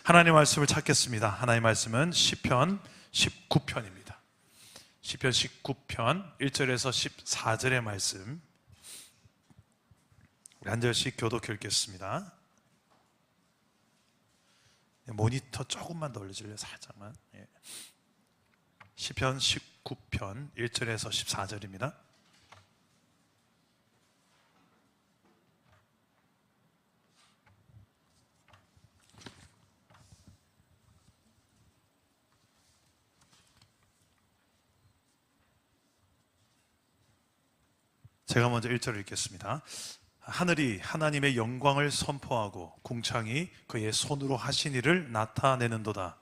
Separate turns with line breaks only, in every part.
하나님 말씀을 찾겠습니다. 하나님 말씀은 시편 19편입니다. 시편 19편 1절에서 14절의 말씀, 우리 한 절씩 교독해 읽겠습니다. 모니터 조금만 더 올려줄래요? 살짝만. 시편 19편 1절에서 14절입니다. 제가 먼저 1절을 읽겠습니다. 하늘이 하나님의 영광을 선포하고 궁창이 그의 손으로 하신 일을 나타내는도다.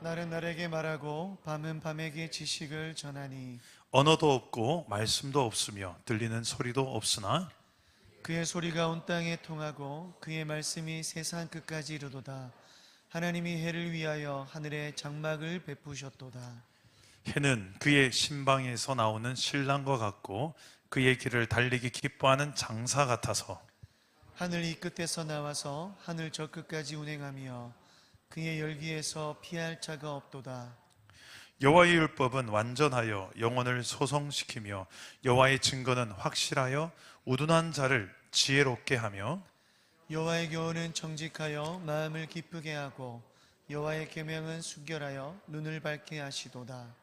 날은 날에게 말하고 밤은 밤에게 지식을 전하니
언어도 없고 말씀도 없으며 들리는 소리도 없으나
그의 소리가 온 땅에 통하고 그의 말씀이 세상 끝까지 이르도다. 하나님이 해를 위하여 하늘에 장막을 베푸셨도다.
해는 그의 신방에서 나오는 신랑과 같고 그의 길을 달리기 기뻐하는 장사 같아서
하늘 이 끝에서 나와서 하늘 저 끝까지 운행하며 그의 열기에서 피할 자가 없도다.
여호와의 율법은 완전하여 영혼을 소성시키며 여호와의 증거는 확실하여 우둔한 자를 지혜롭게 하며
여호와의 교훈은 정직하여 마음을 기쁘게 하고 여호와의 계명은 순결하여 눈을 밝게 하시도다.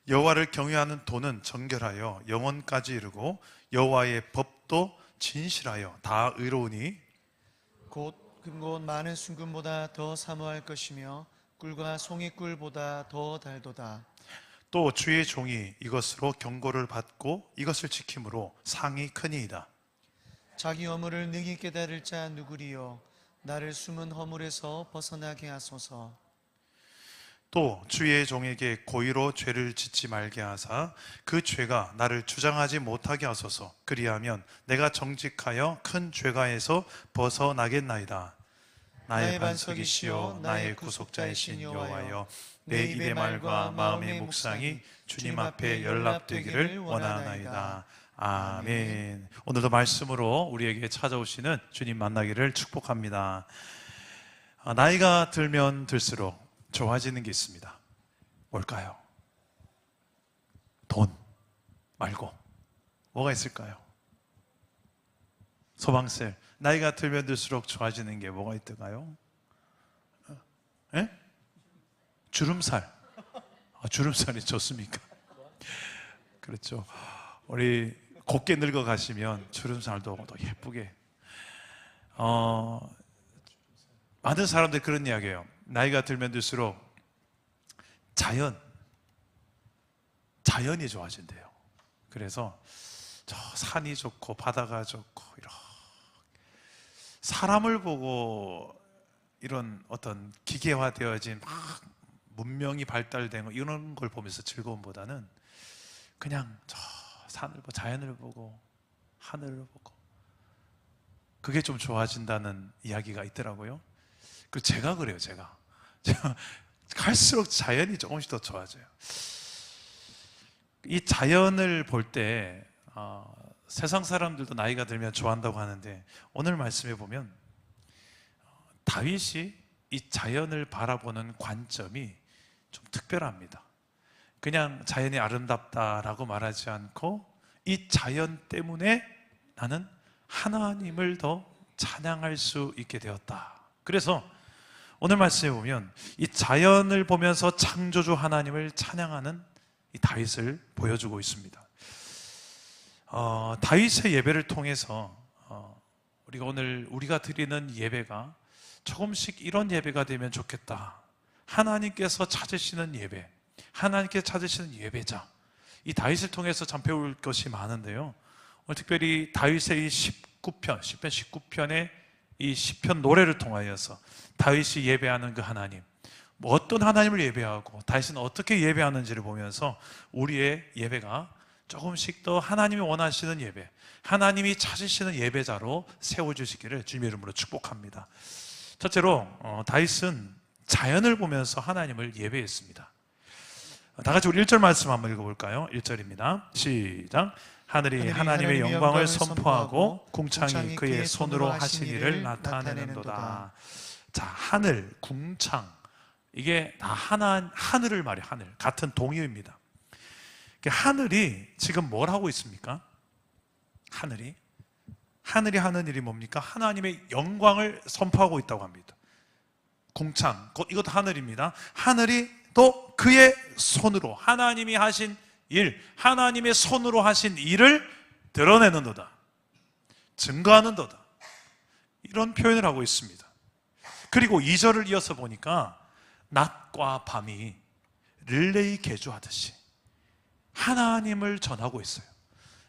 여호와를 경외하는 도는 정결하여 영혼까지 이르고 여호와의 법도 진실하여 다 의로우니
곧 금곧 많은 순금보다 더 사모할 것이며 꿀과 송이꿀보다 더 달도다.
또 주의 종이 이것으로 경고를 받고 이것을 지킴으로 상이 크니이다.
자기 허물을 능히 깨달을 자 누구리요? 나를 숨은 허물에서 벗어나게 하소서.
또 주의 종에게 고의로 죄를 짓지 말게 하사 그 죄가 나를 주장하지 못하게 하소서. 그리하면 내가 정직하여 큰 죄가에서 벗어나겠나이다. 나의 반석이시요 나의 구속자이신 여호와여, 내 입의 말과 마음의 묵상이 주님 앞에 연락되기를 원하나이다. 아멘. 오늘도 말씀으로 우리에게 찾아오시는 주님 만나기를 축복합니다. 나이가 들면 들수록 좋아지는 게 있습니다. 뭘까요? 돈 말고 뭐가 있을까요? 소방셀, 나이가 들면 들수록 좋아지는 게 뭐가 있던가요? 주름살. 주름살이 좋습니까? 그렇죠. 우리 곱게 늙어가시면 주름살도 더 예쁘게. 많은 사람들이 그런 이야기해요. 나이가 들면 들수록 자연이 좋아진대요. 그래서 저 산이 좋고 바다가 좋고 이렇게 사람을 보고 이런 어떤 기계화되어진 막 문명이 발달된 거 이런 걸 보면서 즐거움보다는 그냥 저 산을 보고 자연을 보고 하늘을 보고 그게 좀 좋아진다는 이야기가 있더라고요. 그 제가 그래요. 제가 갈수록 자연이 조금씩 더 좋아져요. 이 자연을 볼 때 세상 사람들도 나이가 들면 좋아한다고 하는데 오늘 말씀해 보면 다윗이 이 자연을 바라보는 관점이 좀 특별합니다. 그냥 자연이 아름답다라고 말하지 않고 이 자연 때문에 나는 하나님을 더 찬양할 수 있게 되었다. 그래서 오늘 말씀에 보면 이 자연을 보면서 창조주 하나님을 찬양하는 이 다윗을 보여주고 있습니다. 다윗의 예배를 통해서 우리가 드리는 예배가 조금씩 이런 예배가 되면 좋겠다. 하나님께서 찾으시는 예배, 하나님께서 찾으시는 예배자, 이 다윗을 통해서 참 배울 것이 많은데요. 오늘 특별히 다윗의 이 19편, 시편 19편의 이 시편 노래를 통하여서 다윗이 예배하는 그 하나님, 어떤 하나님을 예배하고 다윗은 어떻게 예배하는지를 보면서 우리의 예배가 조금씩 더 하나님이 원하시는 예배, 하나님이 찾으시는 예배자로 세워주시기를 주님의 이름으로 축복합니다. 첫째로 다윗은 자연을 보면서 하나님을 예배했습니다. 다 같이 우리 1절 말씀 한번 읽어볼까요? 1절입니다. 시작. 하늘이 하나님의 영광을 선포하고 궁창이 그의 손으로 하신 일을 나타내는도다. 자, 하늘, 궁창, 이게 다 하늘을 말해요. 하늘, 같은 동의어입니다. 하늘이 지금 뭘 하고 있습니까? 하늘이 하는 일이 뭡니까? 하나님의 영광을 선포하고 있다고 합니다. 궁창, 이것도 하늘입니다. 하늘이 또 그의 손으로, 하나님이 하신 일, 하나님의 손으로 하신 일을 드러내는도다, 증거하는도다, 이런 표현을 하고 있습니다. 그리고 2절을 이어서 보니까 낮과 밤이 릴레이 개주하듯이 하나님을 전하고 있어요.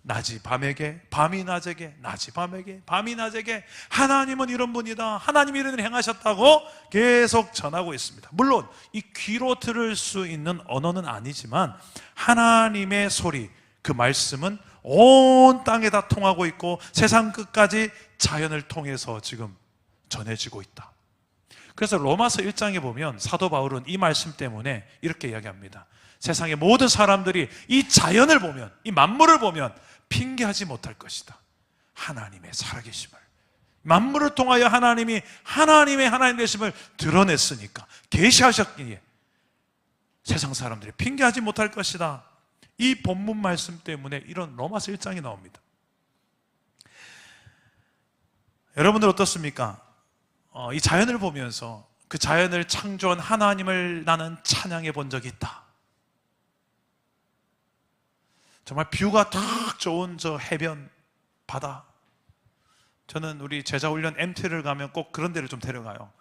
낮이 밤에게, 밤이 낮에게, 낮이 밤에게, 밤이 낮에게 하나님은 이런 분이다, 하나님이 이런 일을 행하셨다고 계속 전하고 있습니다. 물론 이 귀로 들을 수 있는 언어는 아니지만 하나님의 소리, 그 말씀은 온 땅에 다 통하고 있고 세상 끝까지 자연을 통해서 지금 전해지고 있다. 그래서 로마서 1장에 보면 사도 바울은 이 말씀 때문에 이렇게 이야기합니다. 세상의 모든 사람들이 이 자연을 보면, 이 만물을 보면 핑계하지 못할 것이다. 하나님의 살아계심을, 만물을 통하여 하나님이 하나님 되심을 드러냈으니까, 계시하셨기에 세상 사람들이 핑계하지 못할 것이다. 이 본문 말씀 때문에 이런 로마서 1장이 나옵니다. 여러분들 어떻습니까? 이 자연을 보면서 그 자연을 창조한 하나님을 나는 찬양해 본 적이 있다. 정말 뷰가 딱 좋은 저 해변, 바다. 저는 우리 제자훈련 MT를 가면 꼭 그런 데를 좀 데려가요.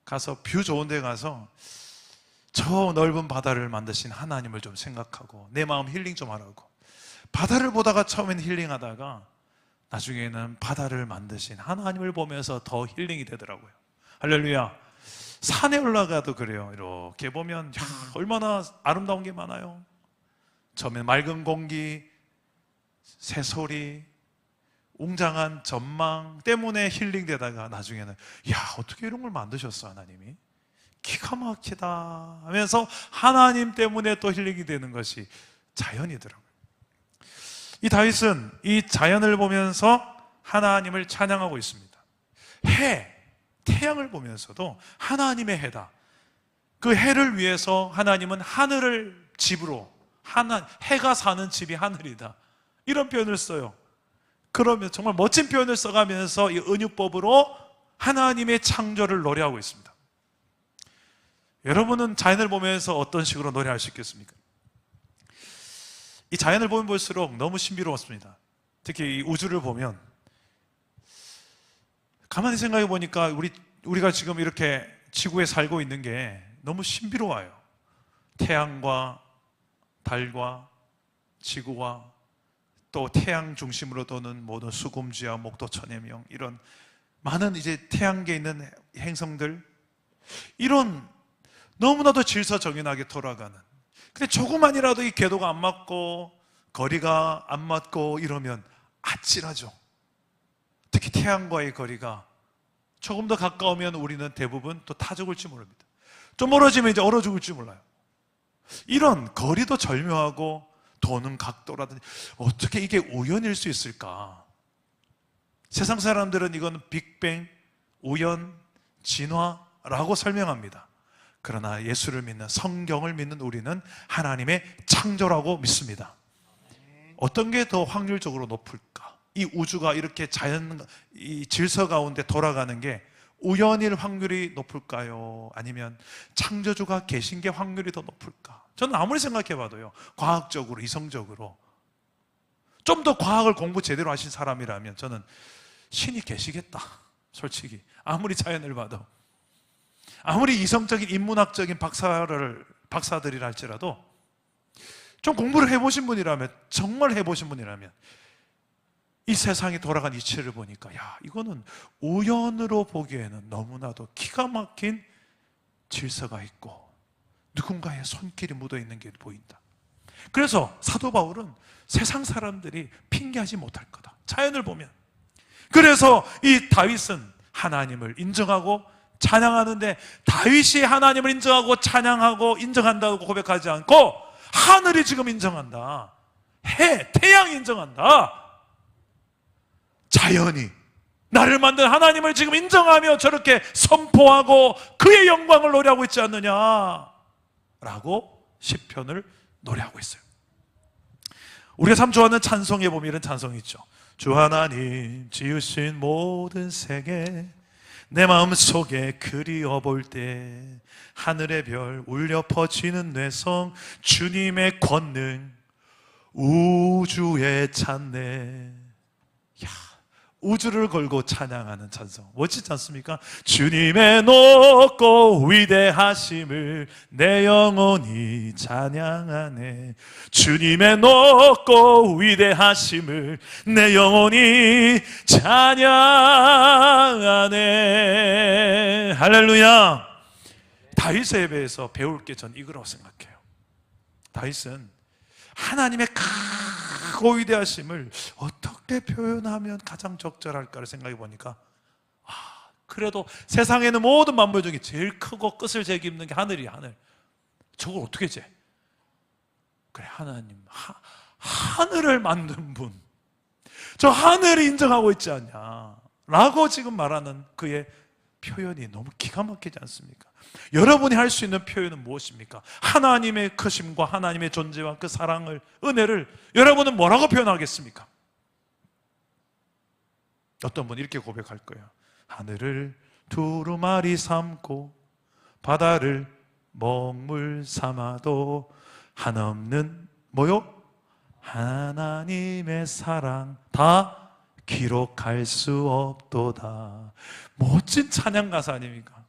가서 뷰 좋은 데 가서 저 넓은 바다를 만드신 하나님을 좀 생각하고 내 마음 힐링 좀 하라고. 바다를 보다가 처음에는 힐링하다가 나중에는 바다를 만드신 하나님을 보면서 더 힐링이 되더라고요. 할렐루야. 산에 올라가도 그래요. 이렇게 보면 얼마나 아름다운 게 많아요. 처음에 맑은 공기, 새소리, 웅장한 전망 때문에 힐링되다가 나중에는 어떻게 이런 걸 만드셨어 하나님이? 기가 막히다 하면서 하나님 때문에 또 힐링이 되는 것이 자연이더라고요. 이 다윗은 이 자연을 보면서 하나님을 찬양하고 있습니다. 태양을 보면서도 하나님의 해다. 그 해를 위해서 하나님은 하늘을 집으로, 해가 사는 집이 하늘이다, 이런 표현을 써요. 그러면 정말 멋진 표현을 써가면서 이 은유법으로 하나님의 창조를 노래하고 있습니다. 여러분은 자연을 보면서 어떤 식으로 노래할 수 있겠습니까? 이 자연을 보면 볼수록 너무 신비로웠습니다. 특히 이 우주를 보면 가만히 생각해 보니까 우리가 지금 이렇게 지구에 살고 있는 게 너무 신비로워요. 태양과 달과 지구와 또 태양 중심으로 도는 모든 수금지와 목도 천해명, 이런 많은 이제 태양계에 있는 행성들, 이런 너무나도 질서정연하게 돌아가는, 근데 조금만이라도 이 궤도가 안 맞고 거리가 안 맞고 이러면 아찔하죠. 특히 태양과의 거리가 조금 더 가까우면 우리는 대부분 또 타 죽을지 모릅니다. 좀 멀어지면 이제 얼어 죽을지 몰라요. 이런 거리도 절묘하고 도는 각도라든지 어떻게 이게 우연일 수 있을까? 세상 사람들은 이건 빅뱅, 우연, 진화라고 설명합니다. 그러나 예수를 믿는, 성경을 믿는 우리는 하나님의 창조라고 믿습니다. 어떤 게 더 확률적으로 높을까? 이 우주가 이렇게 이 질서 가운데 돌아가는 게 우연일 확률이 높을까요? 아니면 창조주가 계신 게 확률이 더 높을까? 저는 아무리 생각해 봐도요, 과학적으로, 이성적으로 좀 더 과학을 공부 제대로 하신 사람이라면 저는 신이 계시겠다. 솔직히 아무리 자연을 봐도, 아무리 이성적인 인문학적인 박사들이라 할지라도 좀 공부를 해보신 분이라면, 정말 해보신 분이라면 이 세상이 돌아간 이치를 보니까 이거는 우연으로 보기에는 너무나도 기가 막힌 질서가 있고 누군가의 손길이 묻어있는 게 보인다. 그래서 사도 바울은 세상 사람들이 핑계하지 못할 거다, 자연을 보면. 그래서 이 다윗은 하나님을 인정하고 찬양하는데, 다윗이 하나님을 인정하고 찬양하고 인정한다고 고백하지 않고 하늘이 지금 인정한다, 태양이 인정한다, 자연이 나를 만든 하나님을 지금 인정하며 저렇게 선포하고 그의 영광을 노래하고 있지 않느냐 라고 시편을 노래하고 있어요. 우리가 참 좋아하는 찬송에 보면 이런 찬송이 있죠. 주 하나님 지으신 모든 세계 내 마음속에 그리워 볼 때 하늘의 별 울려 퍼지는 뇌성 주님의 권능 우주에 찬네. 야, 우주를 걸고 찬양하는 찬송 멋지지 않습니까? 주님의 높고 위대하심을 내 영혼이 찬양하네. 주님의 높고 위대하심을 내 영혼이 찬양하네. 할렐루야. 다윗의 예배에서 배울 게 전 이거라고 생각해요. 다윗은 하나님의 크고 위대하심을 어떻게 표현하면 가장 적절할까를 생각해 보니까 그래도 세상에는 모든 만물 중에 제일 크고 끝을 재기 없는 게 하늘이야. 하늘. 저걸 어떻게 재? 그래, 하나님 하늘을 만든 분, 저 하늘이 인정하고 있지 않냐 라고 지금 말하는 그의 표현이 너무 기가 막히지 않습니까? 여러분이 할 수 있는 표현은 무엇입니까? 하나님의 크심과 하나님의 존재와 그 사랑을, 은혜를 여러분은 뭐라고 표현하겠습니까? 어떤 분이 이렇게 고백할 거예요. 하늘을 두루마리 삼고 바다를 먹물 삼아도 한없는 뭐요? 하나님의 사랑 다 기록할 수 없도다. 멋진 찬양 가사 아닙니까?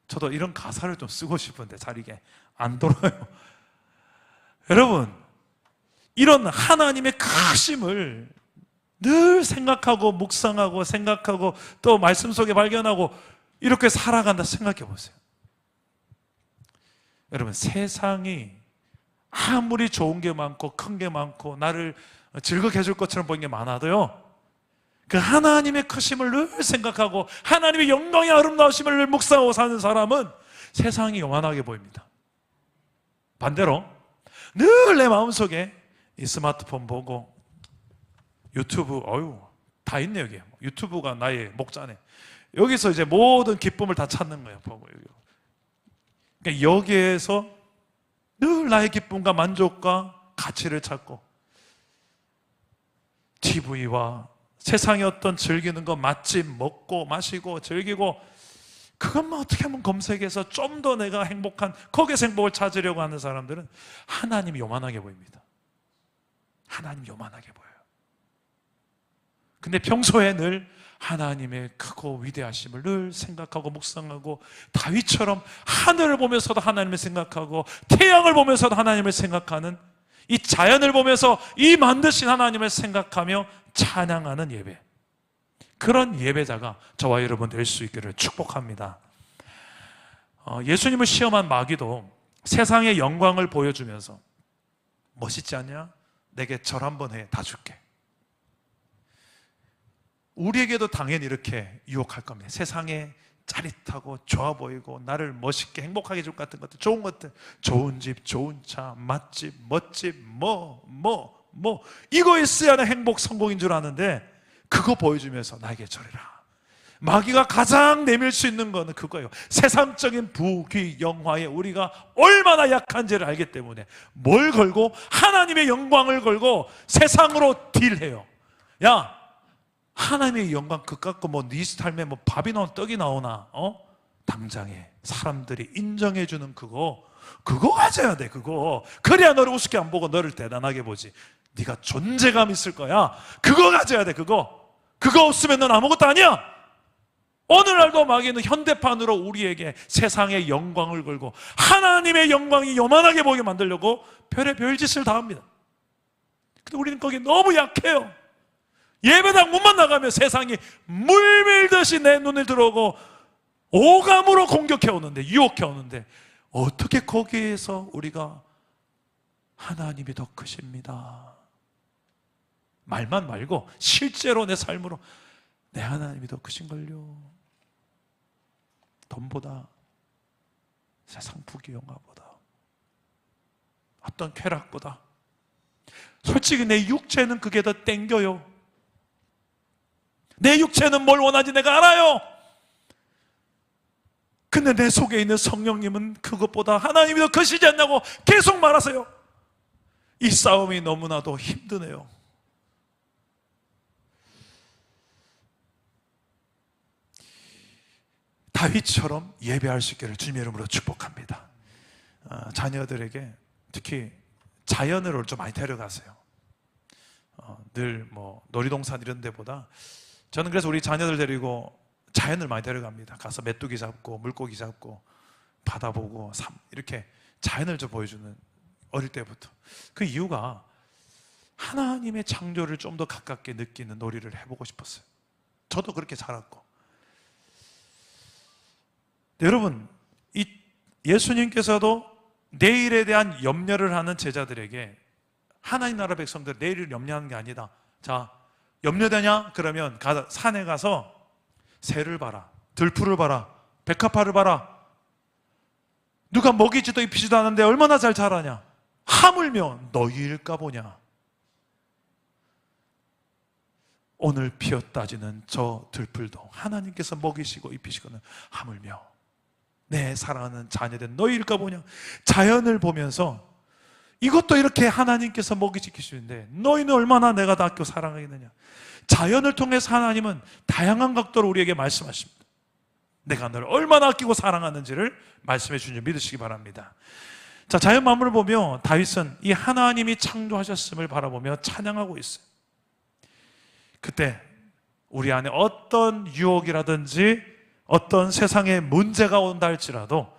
저도 이런 가사를 좀 쓰고 싶은데 잘 이게 안 돌아요. 여러분, 이런 하나님의 크심을 늘 생각하고 묵상하고 생각하고 또 말씀 속에 발견하고 이렇게 살아간다 생각해 보세요. 여러분, 세상이 아무리 좋은 게 많고 큰 게 많고 나를 즐겁게 해줄 것처럼 보이는 게 많아도요, 그 하나님의 크심을 늘 생각하고 하나님의 영광의 아름다우심을 늘 묵상하고 사는 사람은 세상이 요만하게 보입니다. 반대로 늘 내 마음속에 이 스마트폰 보고 유튜브, 다 있네 여기. 유튜브가 나의 목자네. 여기서 이제 모든 기쁨을 다 찾는 거예요. 보고 그러니까 여기에서 늘 나의 기쁨과 만족과 가치를 찾고 TV와 세상의 어떤 즐기는 거, 맛집 먹고 마시고 즐기고 그것만 어떻게 하면 검색해서 좀 더 내가 행복한 거기에서 행복을 찾으려고 하는 사람들은 하나님이 요만하게 보입니다. 하나님 요만하게 보여요. 근데 평소에 늘 하나님의 크고 위대하심을 늘 생각하고 묵상하고 다윗처럼 하늘을 보면서도 하나님을 생각하고 태양을 보면서도 하나님을 생각하는 이 자연을 보면서 이 만드신 하나님을 생각하며 찬양하는 예배, 그런 예배자가 저와 여러분 될 수 있기를 축복합니다. 예수님을 시험한 마귀도 세상의 영광을 보여주면서 멋있지 않냐? 내게 절 한번 해, 다 줄게. 우리에게도 당연히 이렇게 유혹할 겁니다. 세상에 짜릿하고 좋아 보이고 나를 멋있게 행복하게 해줄 것 같은 것들, 좋은 것들, 좋은 집, 좋은 차, 맛집, 멋집, 이거 있어야는 행복, 성공인 줄 아는데 그거 보여주면서 나에게 절해라. 마귀가 가장 내밀 수 있는 거는 그거예요. 세상적인 부귀 영화에 우리가 얼마나 약한지를 알기 때문에 뭘 걸고? 하나님의 영광을 걸고 세상으로 딜해요. 야, 하나님의 영광 그것 갖고 네 삶에 밥이 나오나 떡이 나오나 당장에 사람들이 인정해주는 그거 가져야 돼. 그거 그래야 너를 우습게 안 보고 너를 대단하게 보지. 네가 존재감 있을 거야. 그거 가져야 돼. 그거 없으면 넌 아무것도 아니야. 오늘날도 마귀는 현대판으로 우리에게 세상의 영광을 걸고 하나님의 영광이 요만하게 보게 만들려고 별의 짓을 다 합니다. 근데 우리는 거기에 너무 약해요. 예배당 문만 나가면 세상이 물밀듯이 내 눈을 들어오고 오감으로 공격해 오는데, 유혹해 오는데 어떻게 거기에서 우리가 하나님이 더 크십니다 말만 말고 실제로 내 삶으로 내 하나님이 더 크신걸요. 돈보다, 세상 부귀영화보다, 어떤 쾌락보다 솔직히 내 육체는 그게 더 땡겨요. 내 육체는 뭘 원하지 내가 알아요. 근데 내 속에 있는 성령님은 그것보다 하나님이 더 크시지 않냐고 계속 말하세요. 이 싸움이 너무나도 힘드네요. 다윗처럼 예배할 수 있기를 주님의 이름으로 축복합니다. 자녀들에게 특히 자연을 좀 많이 데려가세요. 늘 뭐 놀이동산 이런 데보다 저는 그래서 우리 자녀들 데리고 자연을 많이 데려갑니다. 가서 메뚜기 잡고 물고기 잡고 바다 보고 삶 이렇게 자연을 좀 보여주는, 어릴 때부터. 그 이유가 하나님의 창조를 좀 더 가깝게 느끼는 놀이를 해보고 싶었어요. 저도 그렇게 자랐고. 여러분, 이 예수님께서도 내일에 대한 염려를 하는 제자들에게 하나님 나라 백성들 내일을 염려하는 게 아니다. 자, 염려되냐? 그러면 산에 가서 새를 봐라, 들풀을 봐라, 백합화를 봐라. 누가 먹이지도 입히지도 않는데 얼마나 잘 자라냐? 하물며 너희일까 보냐? 오늘 피었다지는 저 들풀도 하나님께서 먹이시고 입히시고는 하물며 내 사랑하는 자녀된 너희일까 보냐? 자연을 보면서 이것도 이렇게 하나님께서 먹이시키시는데 너희는 얼마나 내가 다 아껴 사랑하겠느냐? 자연을 통해서 하나님은 다양한 각도로 우리에게 말씀하십니다. 내가 너를 얼마나 아끼고 사랑하는지를 말씀해 주신 줄 믿으시기 바랍니다. 자, 자연 만물을 보며 다윗은 이 하나님이 창조하셨음을 바라보며 찬양하고 있어요. 그때 우리 안에 어떤 유혹이라든지 어떤 세상의 문제가 온다 할지라도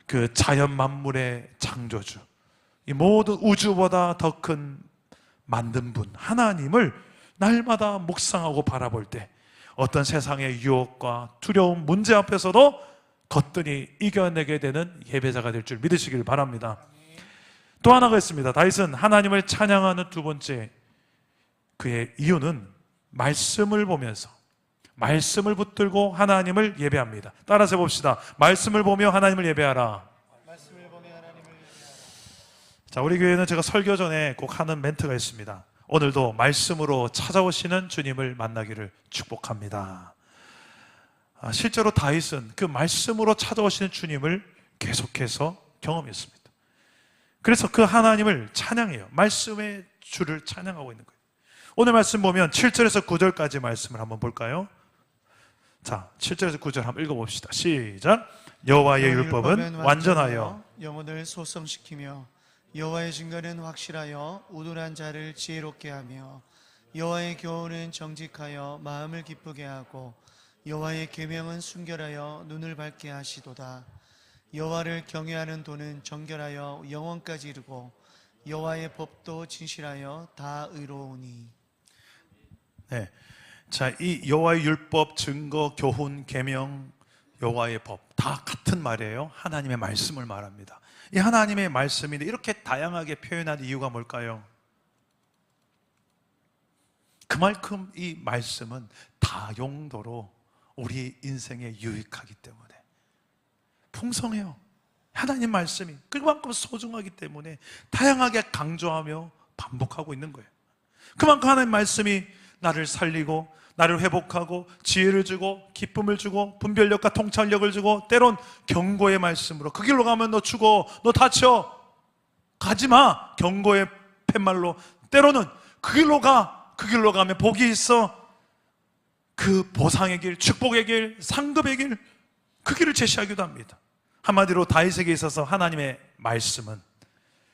그 자연 만물의 창조주, 이 모든 우주보다 더 큰 만든 분 하나님을 날마다 묵상하고 바라볼 때 어떤 세상의 유혹과 두려움, 문제 앞에서도 거뜬히 이겨내게 되는 예배자가 될 줄 믿으시길 바랍니다. 또 하나가 있습니다. 다윗은 하나님을 찬양하는 두 번째 그의 이유는 말씀을 보면서 말씀을 붙들고 하나님을 예배합니다. 따라서 해봅시다. 말씀을 보며 하나님을 예배하라.
말씀을 보며 하나님을 예배하라.
자, 우리 교회는 제가 설교 전에 꼭 하는 멘트가 있습니다. 오늘도 말씀으로 찾아오시는 주님을 만나기를 축복합니다. 실제로 다윗은 그 말씀으로 찾아오시는 주님을 계속해서 경험했습니다. 그래서 그 하나님을 찬양해요. 말씀의 주를 찬양하고 있는 거예요. 오늘 말씀 보면 7절에서 9절까지 말씀을 한번 볼까요? 자, 7절에서 9절 한번 읽어봅시다. 시작. 여호와의 율법은 완전하여
영혼을 소성시키며 여호와의 증거는 확실하여 우둔한 자를 지혜롭게 하며 여호와의 교훈은 정직하여 마음을 기쁘게 하고 여호와의 계명은 순결하여 눈을 밝게 하시도다. 여호와를 경외하는 도는 정결하여 영원까지 이르고 여호와의 법도 진실하여 다 의로우니.
네. 자, 이 여호와의 율법, 증거, 교훈, 계명, 여호와의 법 다 같은 말이에요. 하나님의 말씀을 말합니다. 이 하나님의 말씀인데 이렇게 다양하게 표현한 이유가 뭘까요? 그만큼 이 말씀은 다용도로 우리 인생에 유익하기 때문에 풍성해요. 하나님 말씀이 그만큼 소중하기 때문에 다양하게 강조하며 반복하고 있는 거예요. 그만큼 하나님 말씀이 나를 살리고 나를 회복하고 지혜를 주고 기쁨을 주고 분별력과 통찰력을 주고 때론 경고의 말씀으로 그 길로 가면 너 죽어, 너 다쳐, 가지마, 경고의 팻말로 때로는 그 길로 가, 그 길로 가면 복이 있어, 그 보상의 길, 축복의 길, 상급의 길, 그 길을 제시하기도 합니다. 한마디로 다윗에게 있어서 하나님의 말씀은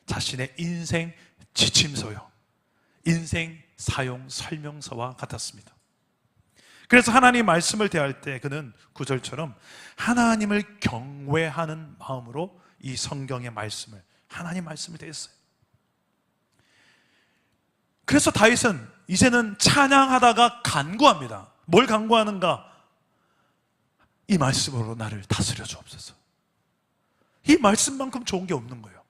자신의 인생 지침서요, 인생 사용 설명서와 같았습니다. 그래서 하나님 말씀을 대할 때 그는 9절처럼 하나님을 경외하는 마음으로 이 성경의 말씀을, 하나님 말씀을 대했어요. 그래서 다윗은 이제는 찬양하다가 간구합니다. 뭘 간구하는가? 이 말씀으로 나를 다스려 주옵소서. 이 말씀만큼 좋은 게 없는 거예요.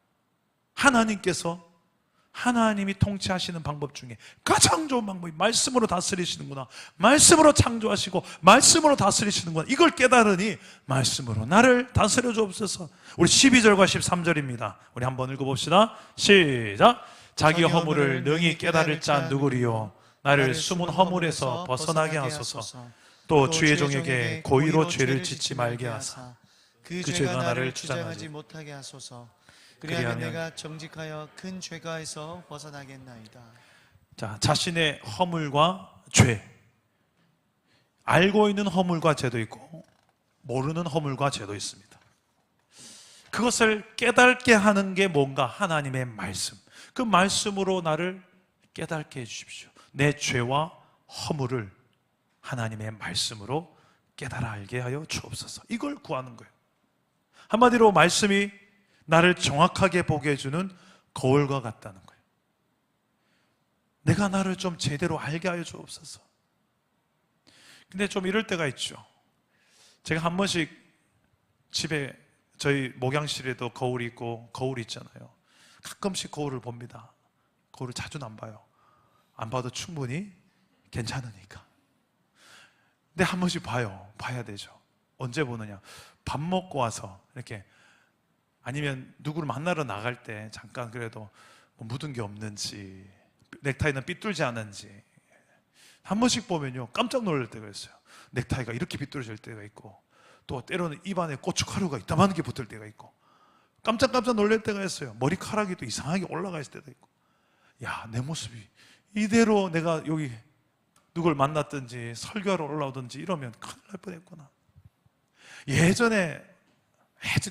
하나님이 통치하시는 방법 중에 가장 좋은 방법이 말씀으로 다스리시는구나, 말씀으로 창조하시고 말씀으로 다스리시는구나, 이걸 깨달으니 말씀으로 나를 다스려 주옵소서. 우리 12절과 13절입니다. 우리 한번 읽어봅시다. 시작. 자기 허물을 능히 깨달을 자 누구리요? 나를 숨은 허물에서 벗어나게 하소서. 또 주의 종에게 고의로 죄를 짓지 말게 하사
그 죄가 나를 주장하지 못하게 하소서. 그리하면 내가 정직하여 큰 죄가에서 벗어나겠나이다.
자, 자신의 허물과 죄, 알고 있는 허물과 죄도 있고 모르는 허물과 죄도 있습니다. 그것을 깨닫게 하는 게 뭔가? 하나님의 말씀. 그 말씀으로 나를 깨닫게 해주십시오. 내 죄와 허물을 하나님의 말씀으로 깨달아 알게 하여 주옵소서. 이걸 구하는 거예요. 한마디로 말씀이 나를 정확하게 보게 해주는 거울과 같다는 거예요. 내가 나를 좀 제대로 알게 하여 주옵소서. 근데 좀 이럴 때가 있죠. 제가 한 번씩 집에 저희 목양실에도 거울이 있고 거울이 있잖아요. 가끔씩 거울을 봅니다. 거울을 자주는 안 봐요. 안 봐도 충분히 괜찮으니까. 근데 한 번씩 봐요. 봐야 되죠. 언제 보느냐? 밥 먹고 와서 이렇게, 아니면 누구를 만나러 나갈 때 잠깐 그래도 뭐 묻은 게 없는지, 넥타이는 삐뚤지 않은지 한 번씩 보면요 깜짝 놀랄 때가 있어요. 넥타이가 이렇게 삐뚤어질 때가 있고, 또 때로는 입안에 고춧가루가 이따만한 게 붙을 때가 있고, 깜짝 놀랄 때가 있어요. 머리카락이 또 이상하게 올라가 있을 때도 있고. 야, 내 모습이 이대로 내가 여기 누굴 만났든지 설교하러 올라오든지 이러면 큰일 날 뻔했구나. 예전에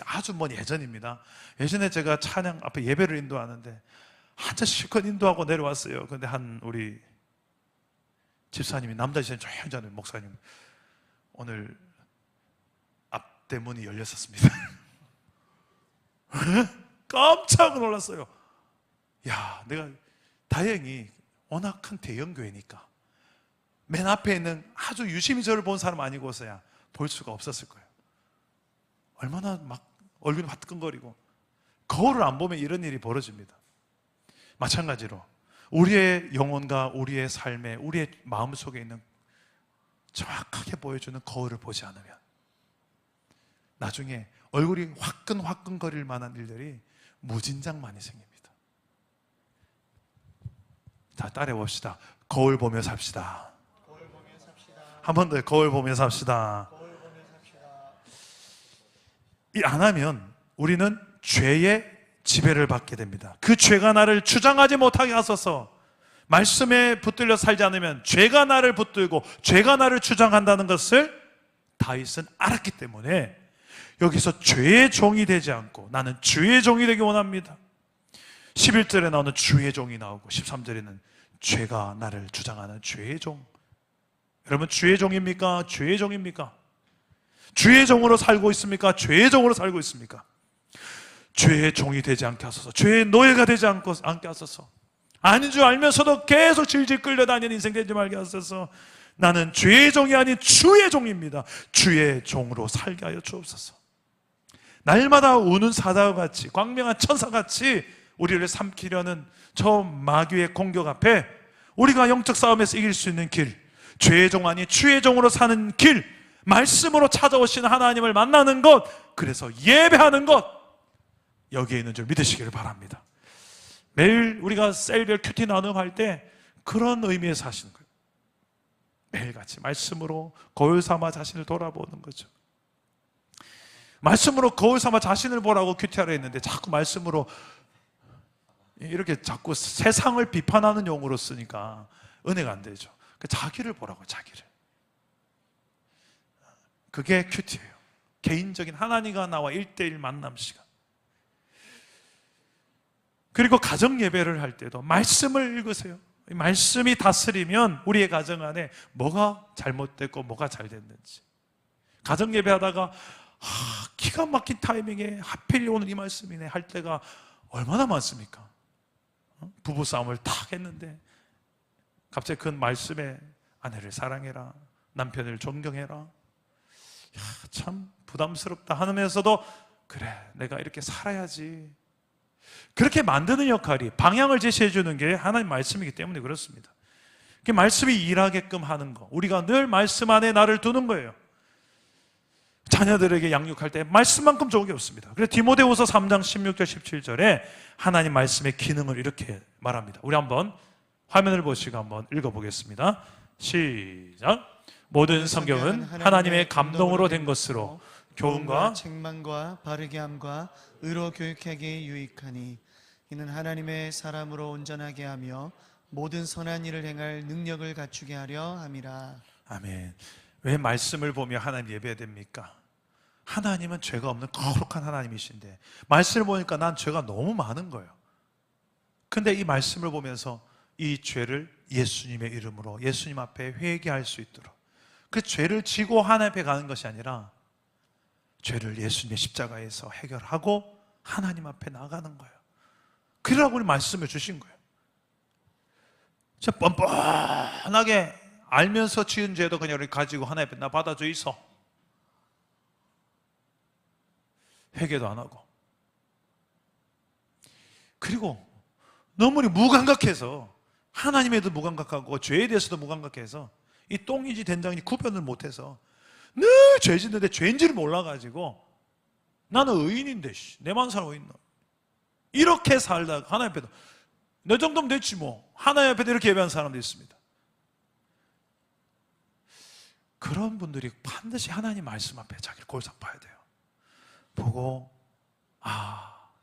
아주 먼 예전입니다. 예전에 제가 찬양 앞에 예배를 인도하는데 한참 실컷 인도하고 내려왔어요. 근데 한 우리 집사님이, 남자이신 조용히 목사님, 오늘 앞대문이 열렸었습니다. 깜짝 놀랐어요. 야, 내가 다행히 워낙 큰 대형교회니까 맨 앞에 있는 아주 유심히 저를 본 사람 아니고서야 볼 수가 없었을 거예요. 얼마나 막 얼굴이 화끈거리고. 거울을 안 보면 이런 일이 벌어집니다. 마찬가지로 우리의 영혼과 우리의 삶에, 우리의 마음속에 있는 정확하게 보여주는 거울을 보지 않으면 나중에 얼굴이 화끈거릴 만한 일들이 무진장 많이 생깁니다. 자, 따라해 봅시다. 거울 보며 삽시다. 한 번 더, 거울 보며 삽시다. 이 안 하면 우리는 죄의 지배를 받게 됩니다. 그 죄가 나를 주장하지 못하게 하소서. 말씀에 붙들려 살지 않으면 죄가 나를 붙들고 죄가 나를 주장한다는 것을 다윗은 알았기 때문에 여기서 죄의 종이 되지 않고 나는 주의 종이 되기 원합니다. 11절에 나오는 주의 종이 나오고 13절에는 죄가 나를 주장하는 죄의 종. 여러분, 주의 종입니까? 죄의 종입니까? 주의 종으로 살고 있습니까? 죄의 종으로 살고 있습니까? 죄의 종이 되지 않게 하소서. 죄의 노예가 되지 않게 하소서. 아닌 줄 알면서도 계속 질질 끌려다니는 인생 되지 말게 하소서. 나는 죄의 종이 아닌 주의 종입니다. 주의 종으로 살게 하여 주옵소서. 날마다 우는 사자와 같이, 광명한 천사같이 우리를 삼키려는 저 마귀의 공격 앞에 우리가 영적 싸움에서 이길 수 있는 길, 죄의 종 아닌 주의 종으로 사는 길, 말씀으로 찾아오시는 하나님을 만나는 것, 그래서 예배하는 것, 여기에 있는 줄 믿으시기를 바랍니다. 매일 우리가 셀별 큐티 나눔할 때 그런 의미에서 하시는 거예요. 매일같이 말씀으로 거울 삼아 자신을 돌아보는 거죠. 말씀으로 거울 삼아 자신을 보라고 큐티하려 했는데 자꾸 말씀으로 이렇게 자꾸 세상을 비판하는 용어로 쓰니까 은혜가 안 되죠. 자기를 보라고, 자기를. 그게 큐티예요. 개인적인 하나님과 나와 1대1 만남 시간. 그리고 가정 예배를 할 때도 말씀을 읽으세요. 말씀이 다스리면 우리의 가정 안에 뭐가 잘못됐고 뭐가 잘 됐는지. 가정 예배 하다가 기가 막힌 타이밍에 하필 오늘 이 말씀이네 할 때가 얼마나 많습니까? 부부싸움을 탁 했는데 갑자기 그 말씀에 아내를 사랑해라, 남편을 존경해라, 참 부담스럽다 하면서도 그래, 내가 이렇게 살아야지, 그렇게 만드는 역할이, 방향을 제시해 주는 게 하나님 말씀이기 때문에 그렇습니다. 그 말씀이 일하게끔 하는 거, 우리가 늘 말씀 안에 나를 두는 거예요. 자녀들에게 양육할 때 말씀만큼 좋은 게 없습니다. 그래서 디모데후서 3장 16절 17절에 하나님 말씀의 기능을 이렇게 말합니다. 우리 한번 화면을 보시고 한번 읽어보겠습니다. 시작. 모든 성경은 하나님의 감동으로 된 것으로 교훈과
책망과 바르게 함과 의로 교육하기에 유익하니 이는 하나님의 사람으로 온전하게 하며 모든 선한 일을 행할 능력을 갖추게 하려 함이라.
아멘. 왜 말씀을 보며 하나님 예배해야 됩니까? 하나님은 죄가 없는 거룩한 하나님이신데 말씀을 보니까 난 죄가 너무 많은 거예요. 근데 이 말씀을 보면서 이 죄를 예수님의 이름으로 예수님 앞에 회개할 수 있도록, 그 죄를 지고 하나님 앞에 가는 것이 아니라 죄를 예수님의 십자가에서 해결하고 하나님 앞에 나가는 거예요. 그러라고 우리 말씀을 주신 거예요. 진짜 뻔뻔하게 알면서 지은 죄도 그냥 우리 가지고 하나님 앞에 나 받아줘 있어. 회개도 안 하고. 그리고 너무 우리 무감각해서, 하나님에도 무감각하고 죄에 대해서도 무감각해서 이 똥인지 된장인지 구별을 못해서 늘 죄 짓는데 죄인지를 몰라가지고 나는 의인인데 내만 살고 있노, 이렇게 살다가 하나님 앞에도 내 정도면 됐지 뭐, 하나님 앞에도 이렇게 예배하는 사람도 있습니다. 그런 분들이 반드시 하나님 말씀 앞에 자기를 골상 봐야 돼요. 보고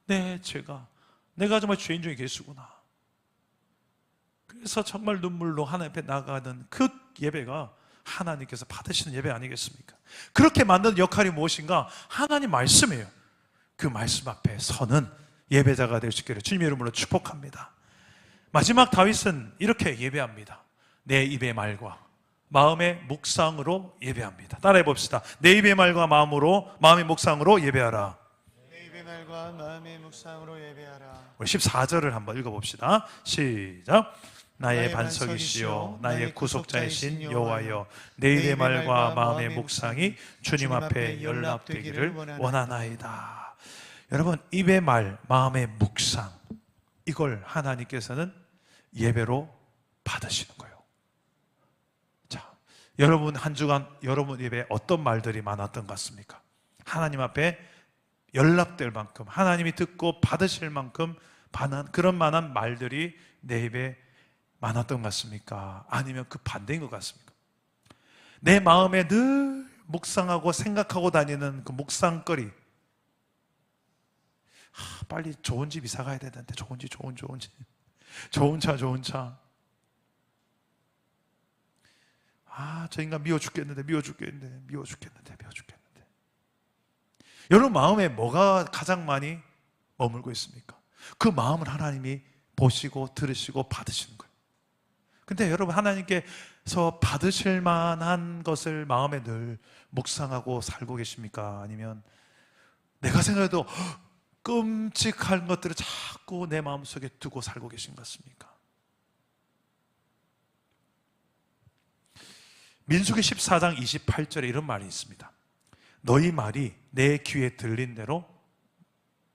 내 죄가, 내가 정말 죄인 중에 계시구나. 그래서 정말 눈물로 하나님 앞에 나가는 그 예배가 하나님께서 받으시는 예배 아니겠습니까? 그렇게 만드는 역할이 무엇인가? 하나님 말씀이에요. 그 말씀 앞에 서는 예배자가 될 수 있기를 주님의 이름으로 축복합니다. 마지막 다윗은 이렇게 예배합니다. 내 입의 말과 마음의 묵상으로 예배합니다. 따라해 봅시다. 내 입의 말과 마음의 묵상으로 예배하라.
내 입의 말과 마음의 묵상으로 예배하라.
우리 14절을 한번 읽어봅시다. 시작. 나의 반석이시요 나의 구속자이신 여호와여, 내 입의 말과 마음의 묵상이 주님 앞에 연락되기를 원하나이다. 여러분, 입의 말, 마음의 묵상, 이걸 하나님께서는 예배로 받으시는 거예요. 자, 여러분 한 주간 여러분 입에 어떤 말들이 많았던 것 같습니까? 하나님 앞에 연락될 만큼, 하나님이 듣고 받으실 만큼 그런 만한 말들이 내 입에 많았던 것 같습니까? 아니면 그 반대인 것 같습니까? 내 마음에 늘 묵상하고 생각하고 다니는 그 묵상거리, 빨리 좋은 집 이사 가야 되는데, 좋은 집, 좋은 차, 저 인간 미워 죽겠는데. 여러분 마음에 뭐가 가장 많이 머물고 있습니까? 그 마음을 하나님이 보시고 들으시고 받으시는 거예요. 근데 여러분, 하나님께서 받으실 만한 것을 마음에 늘 묵상하고 살고 계십니까? 아니면 내가 생각해도 끔찍한 것들을 자꾸 내 마음속에 두고 살고 계신 것 같습니까? 민수기 14장 28절에 이런 말이 있습니다. 너희 말이 내 귀에 들린 대로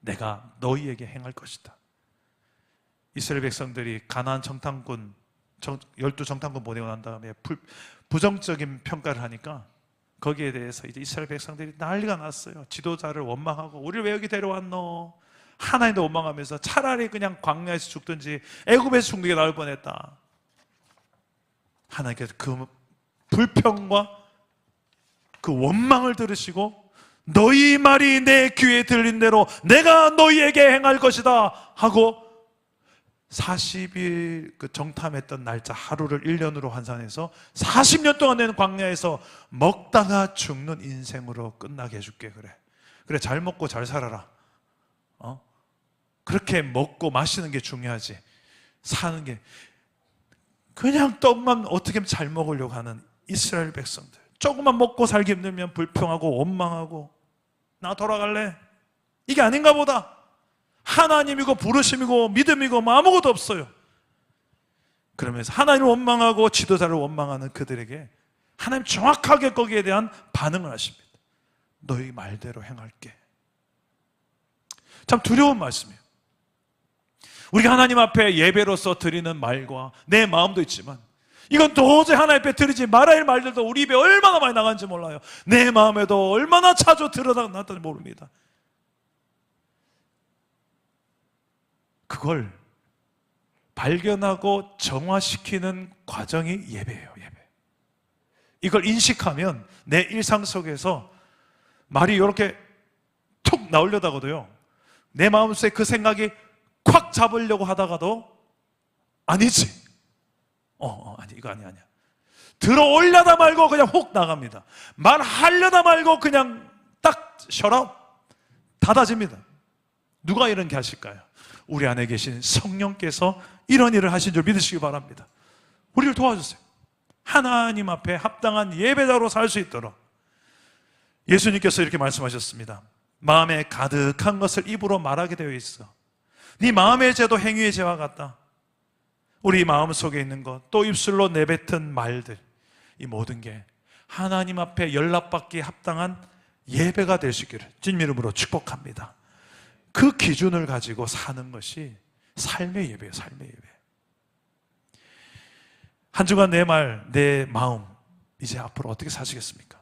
내가 너희에게 행할 것이다. 이스라엘 백성들이 가나안 정탐꾼 12정탐꾼 보내고 난 다음에 부정적인 평가를 하니까 거기에 대해서 이제 이스라엘 백성들이 난리가 났어요. 지도자를 원망하고 우리를 왜 여기 데려왔노? 하나님도 원망하면서 차라리 그냥 광야에서 죽든지 애굽에서 죽는 게 나을 뻔했다. 하나님께서 그 불평과 그 원망을 들으시고 너희 말이 내 귀에 들린 대로 내가 너희에게 행할 것이다 하고 40일 그 정탐했던 날짜 하루를 1년으로 환산해서 40년 동안 되는 광야에서 먹다가 죽는 인생으로 끝나게 해줄게. 그래 잘 먹고 잘 살아라. 그렇게 먹고 마시는 게 중요하지, 사는 게 그냥 떡만 어떻게 하면 잘 먹으려고 하는 이스라엘 백성들, 조금만 먹고 살기 힘들면 불평하고 원망하고 나 돌아갈래? 이게 아닌가 보다. 하나님이고 부르심이고 믿음이고 뭐 아무것도 없어요. 그러면서 하나님을 원망하고 지도자를 원망하는 그들에게 하나님 정확하게 거기에 대한 반응을 하십니다. 너희 말대로 행할게. 참 두려운 말씀이에요. 우리가 하나님 앞에 예배로서 드리는 말과 내 마음도 있지만 이건 도저히 하나님 앞에 드리지 말아야 할 말들도 우리 입에 얼마나 많이 나가는지 몰라요. 내 마음에도 얼마나 자주 드러났는지 모릅니다. 그걸 발견하고 정화시키는 과정이 예배예요. 예배. 이걸 인식하면 내 일상 속에서 말이 이렇게 툭 나오려다가도요, 내 마음속에 그 생각이 콱 잡으려고 하다가도 아니지. 아니, 이거 아니야. 들어올려다 말고 그냥 혹 나갑니다. 말하려다 말고 그냥 딱 셔라 닫아집니다. 누가 이렇게 하실까요? 우리 안에 계신 성령께서 이런 일을 하신 줄 믿으시기 바랍니다. 우리를 도와주세요. 하나님 앞에 합당한 예배자로 살 수 있도록. 예수님께서 이렇게 말씀하셨습니다. 마음에 가득한 것을 입으로 말하게 되어 있어. 네 마음의 죄도 행위의 죄와 같다. 우리 마음 속에 있는 것, 또 입술로 내뱉은 말들, 이 모든 게 하나님 앞에 연락받기에 합당한 예배가 될 수 있기를 주님 이름으로 축복합니다. 그 기준을 가지고 사는 것이 삶의 예배예요. 삶의 예배. 한 주간 내 말, 내 마음, 이제 앞으로 어떻게 사시겠습니까?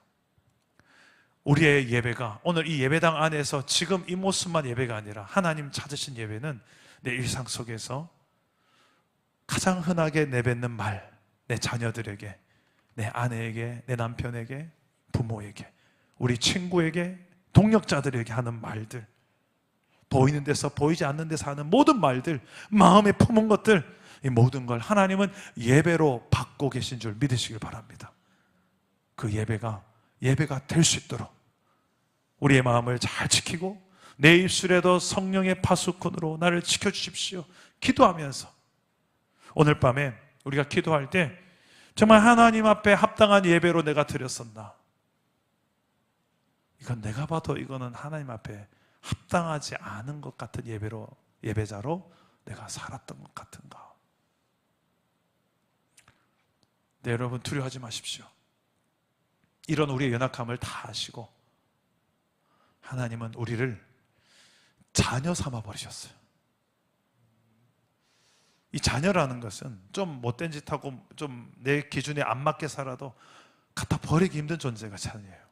우리의 예배가 오늘 이 예배당 안에서 지금 이 모습만 예배가 아니라 하나님 찾으신 예배는 내 일상 속에서 가장 흔하게 내뱉는 말, 내 자녀들에게, 내 아내에게, 내 남편에게, 부모에게, 우리 친구에게, 동역자들에게 하는 말들, 보이는 데서 보이지 않는 데서 하는 모든 말들, 마음에 품은 것들, 이 모든 걸 하나님은 예배로 받고 계신 줄 믿으시길 바랍니다. 그 예배가 될 수 있도록 우리의 마음을 잘 지키고 내 입술에도 성령의 파수꾼으로 나를 지켜주십시오 기도하면서 오늘 밤에 우리가 기도할 때 정말 하나님 앞에 합당한 예배로 내가 드렸었나, 이건 내가 봐도 이거는 하나님 앞에 합당하지 않은 것 같은 예배자로 내가 살았던 것 같은가. 네, 여러분 두려워하지 마십시오. 이런 우리의 연약함을 다 아시고 하나님은 우리를 자녀 삼아 버리셨어요. 이 자녀라는 것은 좀 못된 짓 하고 좀 내 기준에 안 맞게 살아도 갖다 버리기 힘든 존재가 자녀예요.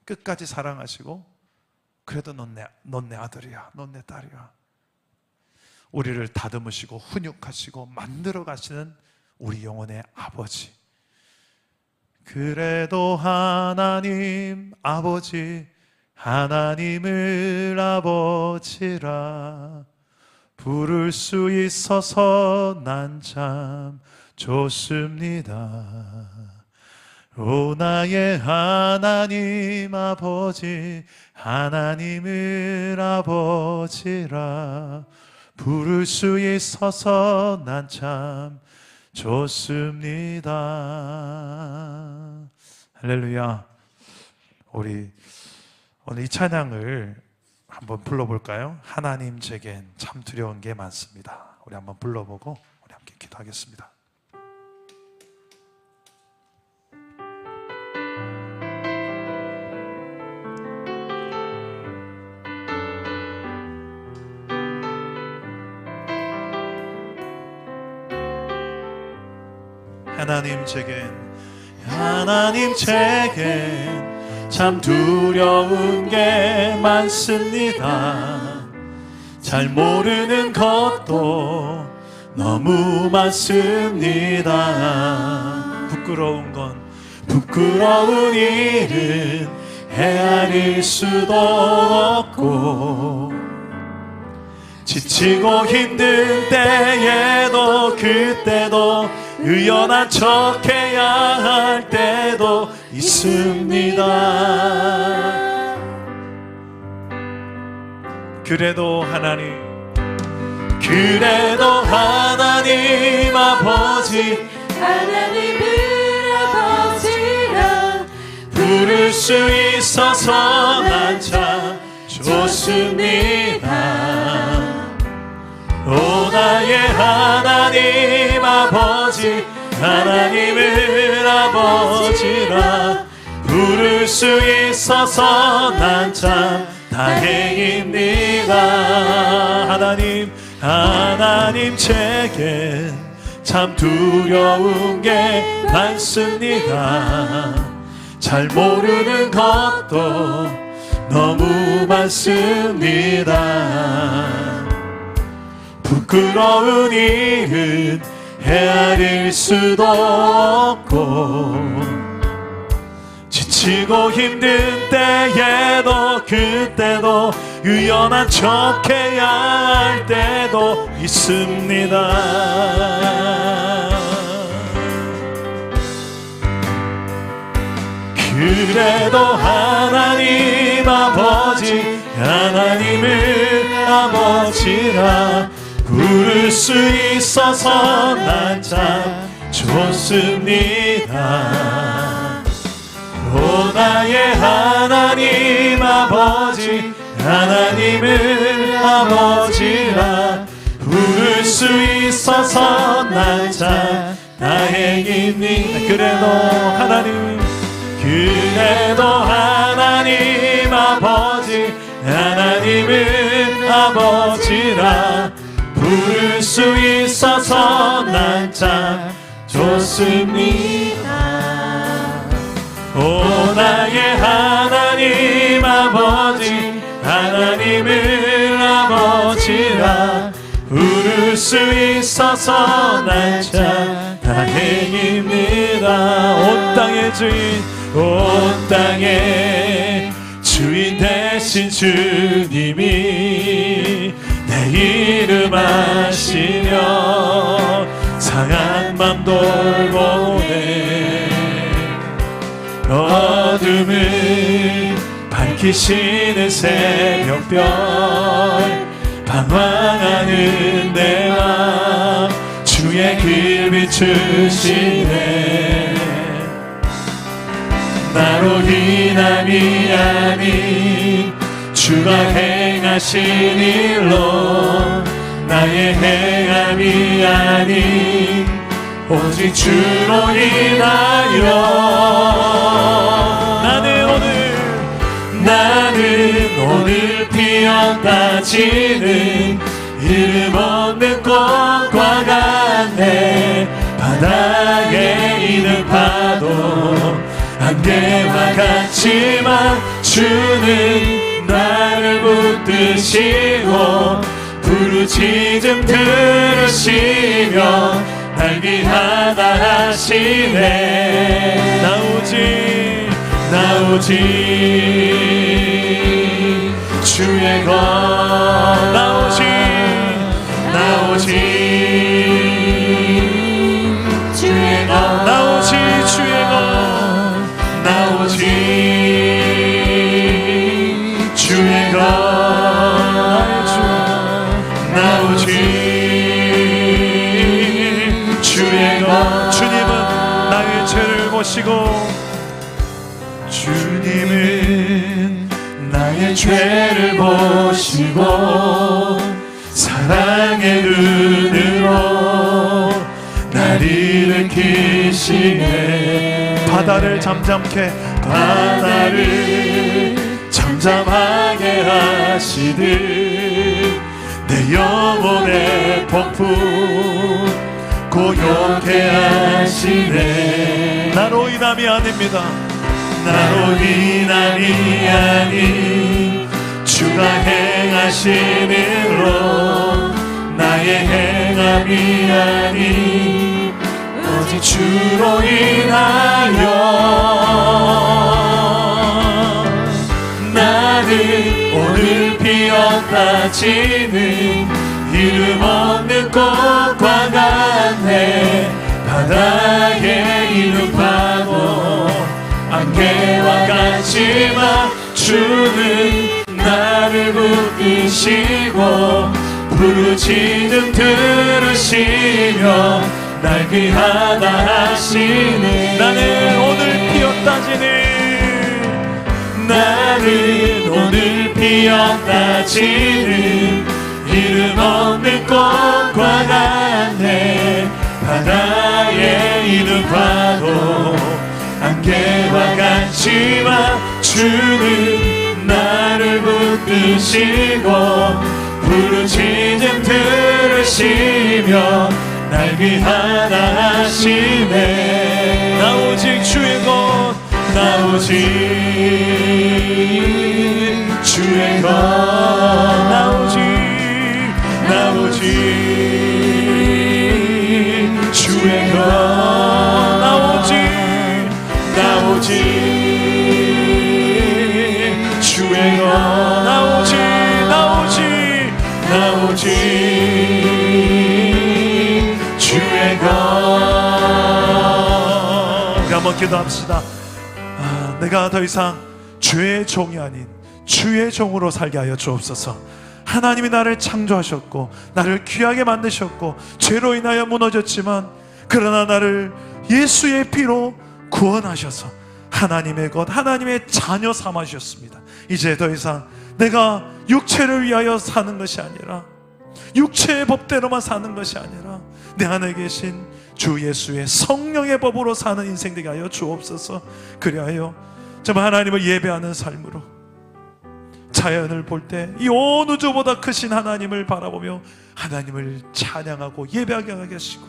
끝까지 사랑하시고 그래도 넌 내 아들이야, 넌 내 딸이야. 우리를 다듬으시고 훈육하시고 만들어 가시는 우리 영혼의 아버지. 그래도 하나님 아버지, 하나님을 아버지라 부를 수 있어서 난 참 좋습니다. 오 나의 하나님 아버지, 하나님을 아버지라 부를 수 있어서 난 참 좋습니다. 할렐루야. 우리 오늘 이 찬양을 한번 불러볼까요? 하나님 제겐 참 두려운 게 많습니다. 우리 한번 불러보고 우리 함께 기도하겠습니다. 하나님 제겐 참 두려운 게 많습니다. 잘 모르는 것도 너무 많습니다. 부끄러운 일은 헤아릴 수도 없고 지치고 힘든 때에도 그때도 의연한 척해야 할 때도 있습니다. 그래도 하나님 아버지,
하나님을 아버지라
부를 수 있어서 난 참 좋습니다. 오 나의 하나님 아버지, 하나님을 아버지라 부를 수 있어서 난 참 다행입니다. 하나님 제겐 참 두려운 게 많습니다. 잘 모르는 것도 너무 많습니다. 부끄러운 일은 헤아릴 수도 없고 지치고 힘든 때에도 그때도 의연한 척해야 할 때도 있습니다. 그래도 하나님 아버지 하나님을 아버지라 부를 수 있어서 난 참 좋습니다. 오 나의 하나님 아버지 하나님을 아버지라 부를 수 있어서 난 참 다행입니다. 그래도 하나님 아버지 하나님을 아버지라 부를 수 있어서 난 참 좋습니다. 오 나의 하나님 아버지 하나님을 아버지라 부를 수 있어서 난 참 다행입니다. 온 땅의 주인 온 땅의 주인 되신 주님이 내 이름 아시며 상한 맘 돌보네. 어둠을 밝히시는 새벽별 방황하는 내 맘 주의 길 비추시네. 나로 인함이 아닌 주가 행하신 일로 나의 행함이 아닌 오직 주로 인하여 나는 오늘 피었다 지는 이름 없는 꽃과 같네. 바다에 있는 파도 안개와 같지만 주는 나를 붙드시고 부르짖음 들으시며 날 귀하다 하시네. 나 오직 주의 것 나 오직 주의 것 나 오직 주의 것 나 오직 주의 것 나 오직 주의 것 주님은 나의 죄를 보시고 주님은 나의 죄를 보시고 사랑의 눈으로 날 일으키시네. 바다를 잠잠하게 하시듯 내 영혼의 폭풍 고요케 하시네. 나로 인함이 아닙니다. 나로 인함이 아닌 주가 행하신 일로 나의 행함이 아닌 오직 주로 인하여 나는 오늘 피었다 지는 이름 없는 꽃과 같네. 바다에 있는 파도 안개와 같지만 주는 나를 붙드시고 부르짖음 들으시며 날 귀하다 하시네. 나는 오늘 피었다 지는 이름 없는 꽃과 같네. 바다에 있는 파도 안개와 같지만 주는 나를 붙드시고 부르짖음 들으시며 날 귀하다 하시네. 나 오직 주의 것 나 오직 주의 것 나 오직
주의 것
나오지
주의 것.
우리 한번 기도합시다. 내가 더 이상 죄의 종이 아닌 주의 종으로 살게 하여 주옵소서. 하나님이 나를 창조하셨고 나를 귀하게 만드셨고 죄로 인하여 무너졌지만 그러나 나를 예수의 피로 구원하셔서 하나님의 것, 하나님의 자녀 삼아주셨습니다. 이제 더 이상 내가 육체를 위하여 사는 것이 아니라 육체의 법대로만 사는 것이 아니라 내 안에 계신 주 예수의 성령의 법으로 사는 인생 되게 하여 주옵소서. 그리하여 정말 하나님을 예배하는 삶으로 자연을 볼 때 이 온 우주보다 크신 하나님을 바라보며 하나님을 찬양하고 예배하게 하시고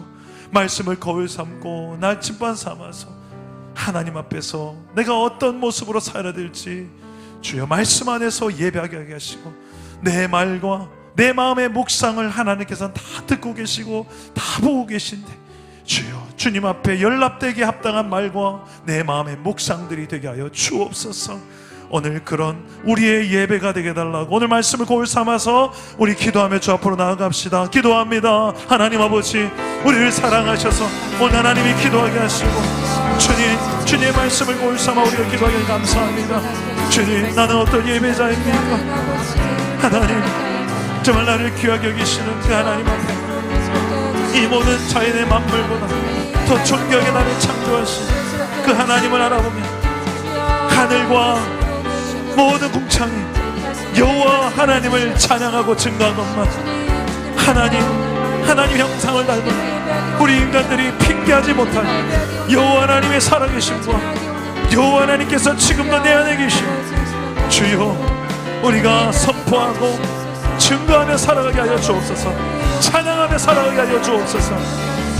말씀을 거울 삼고 나침반 삼아서 하나님 앞에서 내가 어떤 모습으로 살아야 될지 주여 말씀 안에서 예배하게 하시고 내 말과 내 마음의 묵상을 하나님께서는 다 듣고 계시고 다 보고 계신데 주여 주님 앞에 연락되기에 합당한 말과 내 마음의 묵상들이 되게 하여 주옵소서. 오늘 그런 우리의 예배가 되게 달라고 오늘 말씀을 거울 삼아서 우리 기도하며 주 앞으로 나아갑시다. 기도합니다. 하나님 아버지, 우리를 사랑하셔서 오늘 하나님이 기도하게 하시고 주님의 말씀을 거울 삼아 우리가 기도하게 감사합니다. 주님, 나는 어떤 예배자입니까? 하나님, 정말 나를 귀하게 여기시는 그 하나님 앞에 이 모든 자연의 만물보다 더 존귀하게 나를 창조하신 그 하나님을 알아보며 하늘과 모든 궁창이 여호와 하나님을 찬양하고 증거하건만 하나님 형상을 닮은 우리 인간들이 핑계하지 못할 여호와 하나님의 살아계심과 여호와 하나님께서 지금도 내 안에 계시오. 주여, 우리가 선포하고 증거하며 살아가게 하여 주옵소서. 찬양하며 살아가게 하여 주옵소서.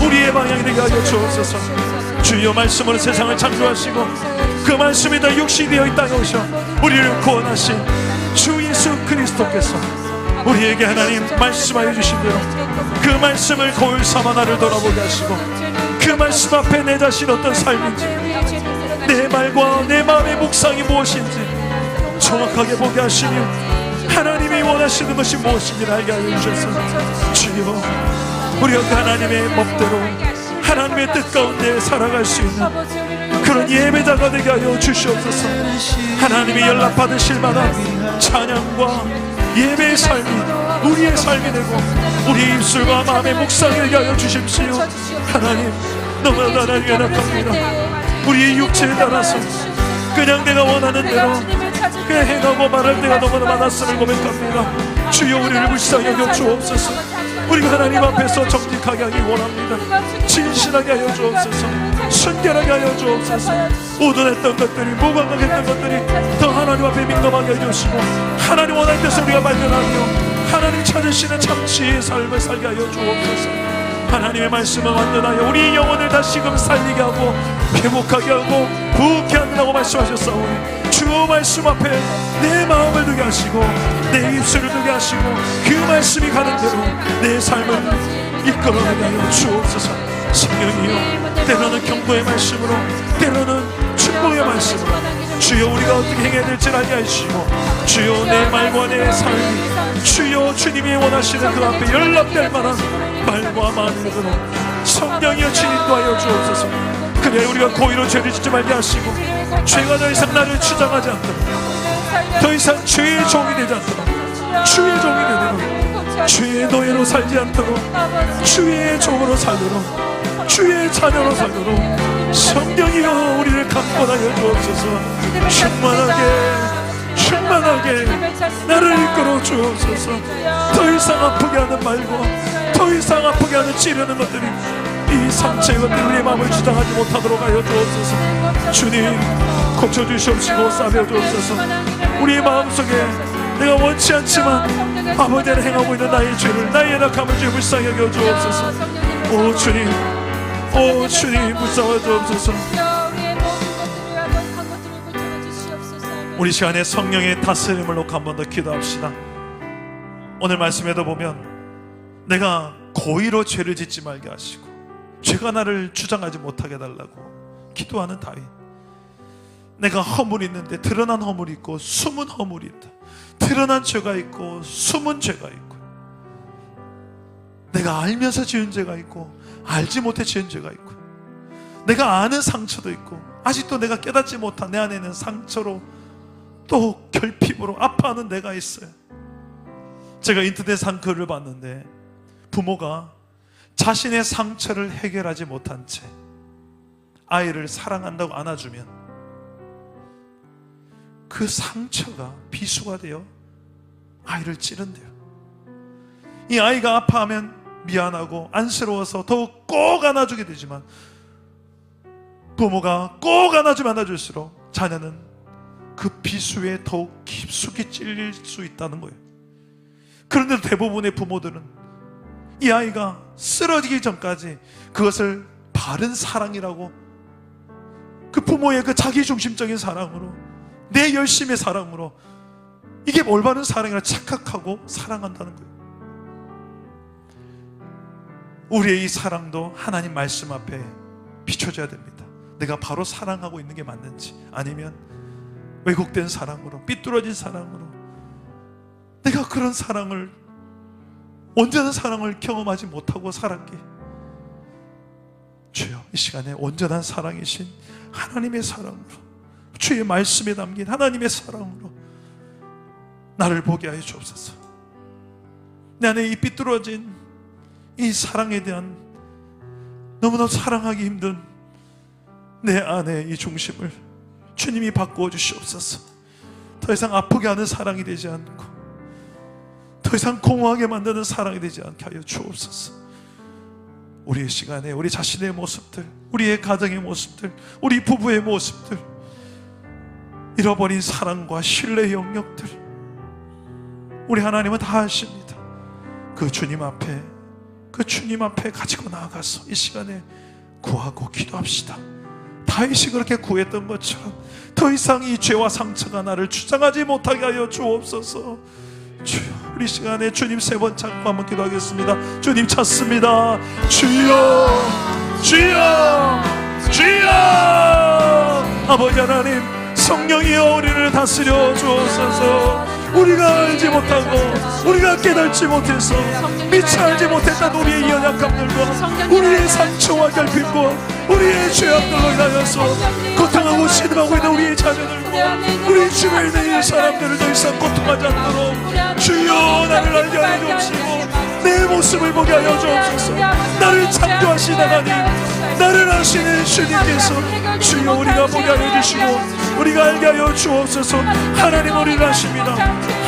우리의 방향이 되게 하여 주옵소서. 주여, 말씀으로 세상을 창조하시고 그 말씀이 다 육신이 되어 이 땅에 오셔 우리를 구원하신 주 예수 그리스도께서 우리에게 하나님 말씀하여 주신 대로 그 말씀을 거울 삼아 나를 돌아보게 하시고 그 말씀 앞에 내 자신 어떤 삶인지 내 말과 내 마음의 묵상이 무엇인지 정확하게 보게 하시며 하나님이 원하시는 것이 무엇인지를 알게 하여 주셔서 주여, 우리가 그 하나님의 법대로 하나님의 뜻 가운데 살아갈 수 있는 그런 예배자가 되게 하여 주시옵소서. 하나님이 연락받으실 만한 찬양과 예배의 삶이 우리의 삶이 되고 우리의 입술과 마음의 묵상이 되게 하여 주십시오. 하나님, 너무나 나를 연락합니다. 우리의 육체에 따라서 그냥 내가 원하는 대로 그냥 행하고 말할 때가 너무나 많았음을 고백합니다. 주여, 우리를 불쌍히 여겨 주옵소서. 우리가 하나님 앞에서 정직하게 하기 원합니다. 진실하게 하여 주옵소서. 순결하게 하여 주옵소서. 우둔했던 것들이, 무감각했던 것들이 더 하나님 앞에 민감하게 해주시고 하나님 원하는 데서 우리가 발견하며 하나님 찾으시는 참치의 삶을 살게 하여 주옵소서. 하나님의 말씀을 완전하여 우리 영혼을 다시금 살리게 하고 회복하게 하고 부흥케 한다고 말씀하셨사오니 주 말씀 앞에 내 마음을 두게 하시고 내 입술을 두게 하시고 그 말씀이 가는 대로 내 삶을 이끌어내게 하여 주옵소서. 성령이여, 때로는 경고의 말씀으로 때로는 축복의 말씀으로 주여, 우리가 어떻게 행해야 될지 알게 하시고 주여, 내 말과 내 삶이 주여 주님이 원하시는 그 앞에 연락될 만한 말과 마음으로 성령이여 진인도하여 주옵소서. 그래 우리가 고의로 죄를 짓지 말게 하시고 죄가 더 이상 나를 주장하지 않도록 더 이상 죄의 종이 되지 않도록 주의 종이 되도록 주의 노예로 살지 않도록 주의 종으로 살도록 주의 자녀로 살도록 성령이여 우리를 강권하여 주옵소서. 충만하게 나를 이끌어 주옵소서. 더 이상 아프게 하는 말과 더 이상 아프게 하는 찌르는 것들이 이 상처의 것들이 우리의 마음을 주장하지 못하도록 하여 주옵소서. 주님, 고쳐주시옵시고 싸매주옵소서. 우리의 마음속에 내가 원치 않지만 아버지를 행하고 있는 나의 죄를, 나의 연약함을 주여 불쌍히 여겨 주옵소서. 오 주님, 오 주님, 불쌍히 주옵소서. 우리 시간에 성령의 다스림을 놓고 한 번 더 기도합시다. 오늘 말씀에도 보면 내가 고의로 죄를 짓지 말게 하시고 죄가 나를 주장하지 못하게 해달라고 기도하는 다윗. 내가 허물이 있는데 드러난 허물이 있고 숨은 허물이 있다. 드러난 죄가 있고 숨은 죄가 있고, 내가 알면서 지은 죄가 있고 알지 못해 지은 죄가 있고, 내가 아는 상처도 있고 아직도 내가 깨닫지 못한 내 안에 있는 상처로 또 결핍으로 아파하는 내가 있어요. 제가 인터넷에 한 글을 봤는데, 부모가 자신의 상처를 해결하지 못한 채 아이를 사랑한다고 안아주면 그 상처가 비수가 되어 아이를 찌른대요. 이 아이가 아파하면 미안하고 안쓰러워서 더욱 꼭 안아주게 되지만, 부모가 꼭 안아주면 안아줄수록 자녀는 그 비수에 더욱 깊숙이 찔릴 수 있다는 거예요. 그런데 대부분의 부모들은 이 아이가 쓰러지기 전까지 그것을 바른 사랑이라고, 그 부모의 그 자기중심적인 사랑으로, 내 열심의 사랑으로 이게 올바른 사랑이라 착각하고 사랑한다는 거예요. 우리의 이 사랑도 하나님 말씀 앞에 비춰져야 됩니다. 내가 바로 사랑하고 있는 게 맞는지, 아니면 왜곡된 사랑으로, 삐뚤어진 사랑으로, 내가 그런 사랑을, 온전한 사랑을 경험하지 못하고 살았기에, 주여 이 시간에 온전한 사랑이신 하나님의 사랑으로, 주의 말씀에 담긴 하나님의 사랑으로 나를 보게 하여 주옵소서. 내 안에 이 삐뚤어진 이 사랑에 대한, 너무나 사랑하기 힘든 내 안에 이 중심을 주님이 바꾸어 주시옵소서. 더 이상 아프게 하는 사랑이 되지 않고, 더 이상 공허하게 만드는 사랑이 되지 않게 하여 주옵소서. 우리의 시간에 우리 자신의 모습들, 우리의 가정의 모습들, 우리 부부의 모습들, 잃어버린 사랑과 신뢰의 영역들, 우리 하나님은 다 아십니다. 그 주님 앞에 가지고 나아가서 이 시간에 구하고 기도합시다. 다윗이 그렇게 구했던 것처럼 더 이상 이 죄와 상처가 나를 주장하지 못하게 하여 주옵소서. 주여, 우리 시간에 주님 세 번 찾고 한번 기도하겠습니다. 주님 찾습니다. 주여, 주여, 주여. 아버지 하나님, 성령이여 우리를 다스려 주옵소서. 우리가 알지 못하고, 우리가 깨닫지 못해서, 미처 알지 못했던 우리의 연약함들과 우리의 상처와 결핍과 우리의 죄악들로 인하여서 고통하고 신음하고 있는 우리의 자녀들과 우리 주변에 있는 이 사람들을 더 이상 고통하지 않도록 주여 나를 알게 하여 주옵시고, 내 모습을 보게 하여 주옵소서. 나를 창조하신 하나님, 나를 아시는 주님께서 주여 우리가 보게 하여 주시고 우리가 알게 하여 주옵소서. 하나님 우리를 아십니다.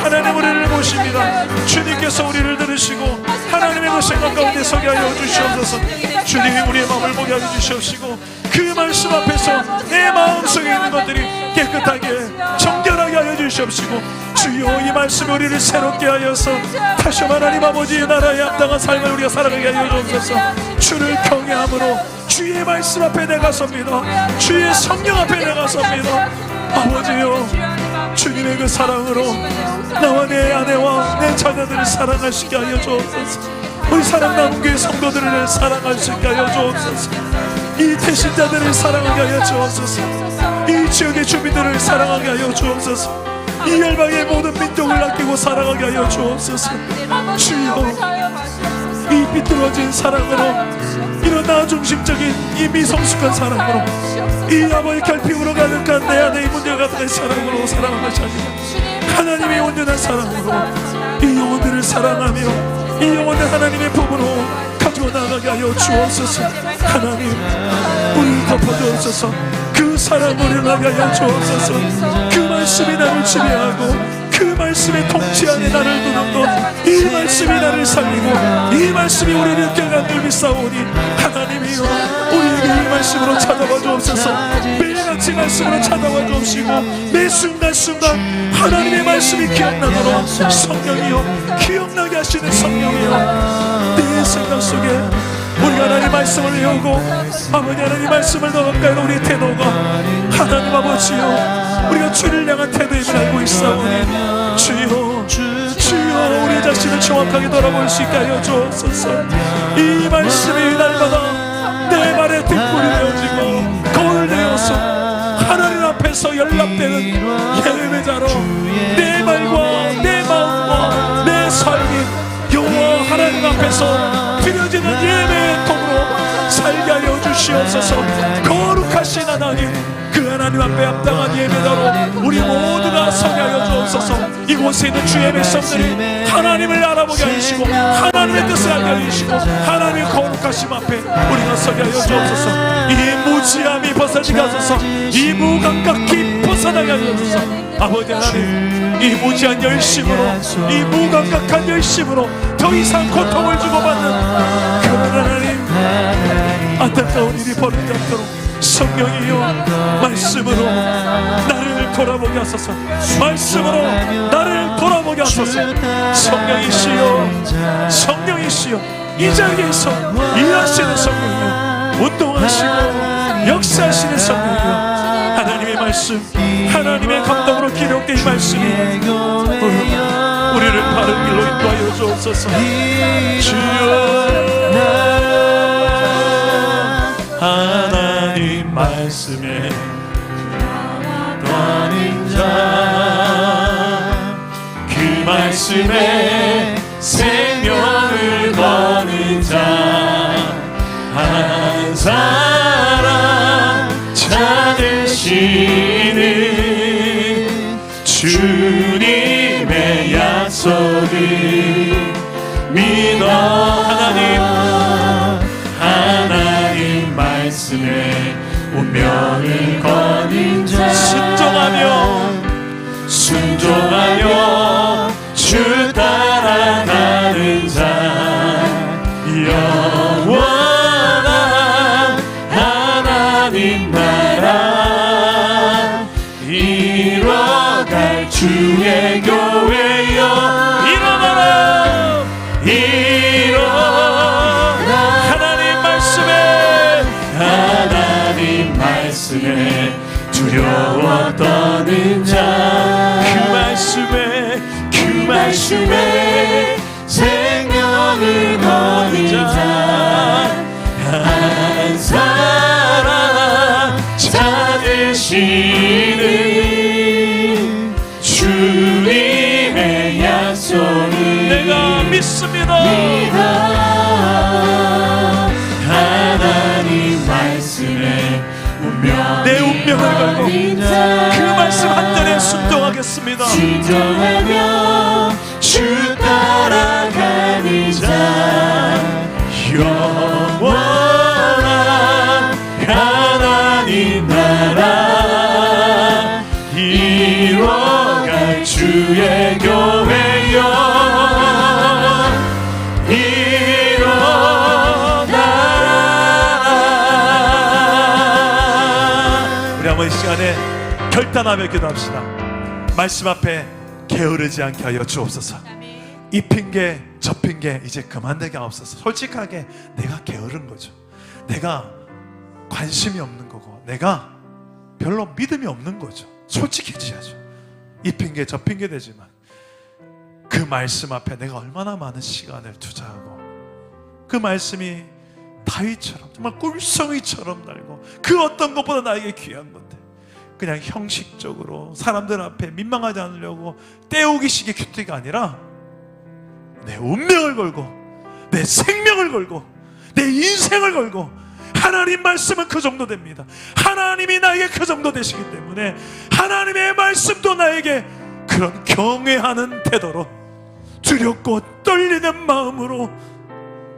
하나님 우리를 보십니다. 주님께서 우리를 들으시고 하나님의 그 생각 가운데 서게 하여 주시옵소서. 주님이 우리의 마음을 보게 하여 주시옵시고, 그 말씀 앞에서 내 마음속에 있는 것들이 깨끗하게 정결하게 하여 주시옵시고, 주여 이 말씀이 우리를 새롭게 하여서 다시 하나님 아버지의 나라에 합당한 삶을 우리가 살아가게 하여 주옵소서. 주를 경외함으로 주의 말씀 앞에 내가 섭니다. 주의 성령 앞에 내가 섭니다. 아버지여, 주님의 그 사랑으로 나와 내 아내와 내 자녀들을 사랑하시게 하여 주옵소서. 우리 사랑나무 교회 성도들을 사랑하시게 하여 주옵소서. 이 태신자들을 사랑하게 하여 주옵소서. 이 지역의 주민들을 사랑하게 하여 주옵소서. 이 열방의 모든 민족을 아끼고 사랑하게 하여 주옵소서. 주여, 이 비뚤어진 사랑으로, 이런 나중심적인 이 미성숙한 사랑으로, 이 아버지 결핍으로 가득한 내 안에 이 문제가 가득한 사랑으로 사랑하며 자녀 하나님의 온전한 사랑으로 이 영혼들을 사랑하며 이 영혼들 하나님의 품으로 가지고 나가게 하여 주옵소서. 하나님 우리를 덮어주옵소서. 그 사랑 우리를 나게 하여 주옵소서. 그 말씀이 나를 지배하고 그 말씀의 통치 안에 나를 두는 것, 이 말씀이 나를 살리고 이 말씀이 우리를 깨닫는 믿사오니 하나님이여 우리에게 이 말씀으로 찾아와 주옵소서. 매일같이 말씀으로 찾아와 주옵시고 매 순간순간 하나님의 말씀이 기억나도록 성령이여 기억나게 하시는 성령이여 내 생각 속에 우리가 하나님 말씀을 외우고 아버지 하나님 말씀을 더 가까이 하는 우리의 태도가 하나님 아버지여 우리가 주를 향한 태도임을 알고 있사오니 주여 우리 자신을 정확하게 돌아볼 수 있게 하여 주옵소서. 이 말씀이 날마다 내 말에 등불이 되어지고 거울 되어서 하나님 앞에 통해서 연락되는 예배자로 내 말과 내 마음과 내 삶이 여호와 하나님 앞에서 드려지는 예배의 통으로 살게 하여 주시옵소서. 거룩하신 하나님, 그 하나님 앞에 합당한 예배자로 우리 모두가 서게 하여 주옵소서. 이곳에 있는 주의 백성들이 하나님을 알아보게 하시고 하나님의 뜻을 알게 하시고 하나님의 거룩하심 앞에 우리가 서게 하여 주옵소서. 이 무지함이 벗어지게 하소서. 이 무감각이 벗어나게 하소서. 아버지 하나님, 이 무지한 열심으로, 이 무감각한 열심으로 더 이상 고통을 주고받는 그런 하나님, 안타까운 일이 벌어지지 않도록 성령이여 말씀으로 나를 돌아보게 하소서. 말씀으로 나를 돌아보게 하소서. 성령이시여, 성령이시여, 이 자리에서 일하시는 성령이여, 운동하시고 역사하시는 성령이여, 하나님의 말씀, 하나님의 감동으로 기록된 이 말씀이 우리를 바른 길로 인도하여 주옵소서. 주여, 하나님 말씀에 떠는 자, 그 말씀에 생명을 거는 자, 한 사람 찾으시는 주님의 약속을 믿어. 하나님 말씀에 운명을 거는 자, 순종하며 주 따라가는 자, 영원한 하나님 나라 이뤄갈 주의 교회여, 일어나라, 하나님 말씀에 두려워 떠는 자, 그 말씀에 생명을 거는 자, 한 사람 찾으시는 주님의 약속을 내가 믿습니다. 하나님 말씀에 내 운명을 걸고 그 말씀 한전에 순종하겠습니다. 순종하며 주 따라가는 자, 영원한 하나님 나라 이뤄갈 주의 교회여, 이 시간에 결단하며 기도합시다. 말씀 앞에 게으르지 않게 하여 주옵소서. 이 핑계 저 핑계 이제 그만되게 하옵소서. 솔직하게 내가 게으른 거죠. 내가 관심이 없는 거고 내가 별로 믿음이 없는 거죠. 솔직해져야죠. 이 핑계 저 핑계 되지만 그 말씀 앞에 내가 얼마나 많은 시간을 투자하고 그 말씀이 다윗처럼 정말 꿀송이처럼 달고 그 어떤 것보다 나에게 귀한 건데 그냥 형식적으로 사람들 앞에 민망하지 않으려고 때우기식의 큐티가 아니라 내 운명을 걸고 내 생명을 걸고 내 인생을 걸고, 하나님 말씀은 그 정도 됩니다. 하나님이 나에게 그 정도 되시기 때문에 하나님의 말씀도 나에게 그런 경외하는 태도로 두렵고 떨리는 마음으로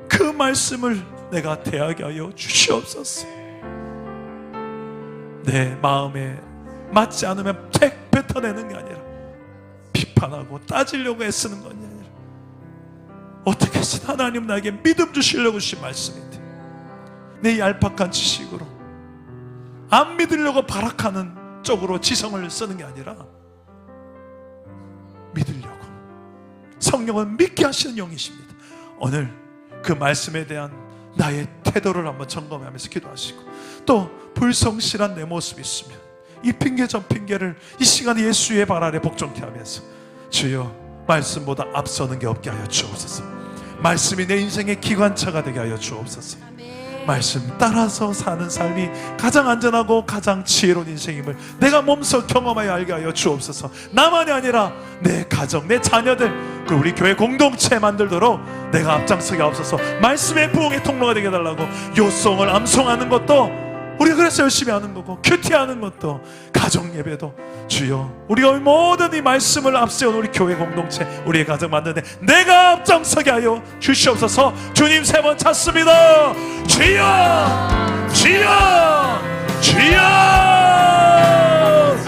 그 말씀을 내가 대하게 하여 주시옵소서. 내 마음에 맞지 않으면 택 뱉어내는 게 아니라 비판하고 따지려고 애쓰는 것이 아니라 어떻게 해서 하나님 나에게 믿음 주시려고 주신 말씀인데 내 얄팍한 지식으로 안 믿으려고 발악하는 쪽으로 지성을 쓰는 게 아니라 믿으려고, 성령은 믿게 하시는 영이십니다. 오늘 그 말씀에 대한 나의 태도를 한번 점검하면서 기도하시고, 또 불성실한 내 모습이 있으면 이 핑계 저 핑계를 이 시간에 예수의 발 아래 복종케 하면서 주여 말씀보다 앞서는 게 없게 하여 주옵소서. 말씀이 내 인생의 기관차가 되게 하여 주옵소서. 말씀 따라서 사는 삶이 가장 안전하고 가장 지혜로운 인생임을 내가 몸소 경험하여 알게 하여 주옵소서. 나만이 아니라 내 가정, 내 자녀들, 그리고 우리 교회 공동체 만들도록 내가 앞장서게 하옵소서. 말씀의 부흥의 통로가 되게 해달라고. 요송을 암송하는 것도 우리가 그래서 열심히 하는 거고, 큐티하는 것도, 가정 예배도 주여, 우리가 모든 이 말씀을 앞세운 우리 교회 공동체, 우리의 가정 만드는데 내가 앞장서게 하여 주시옵소서. 주님 세 번 찾습니다. 주여, 주여, 주여.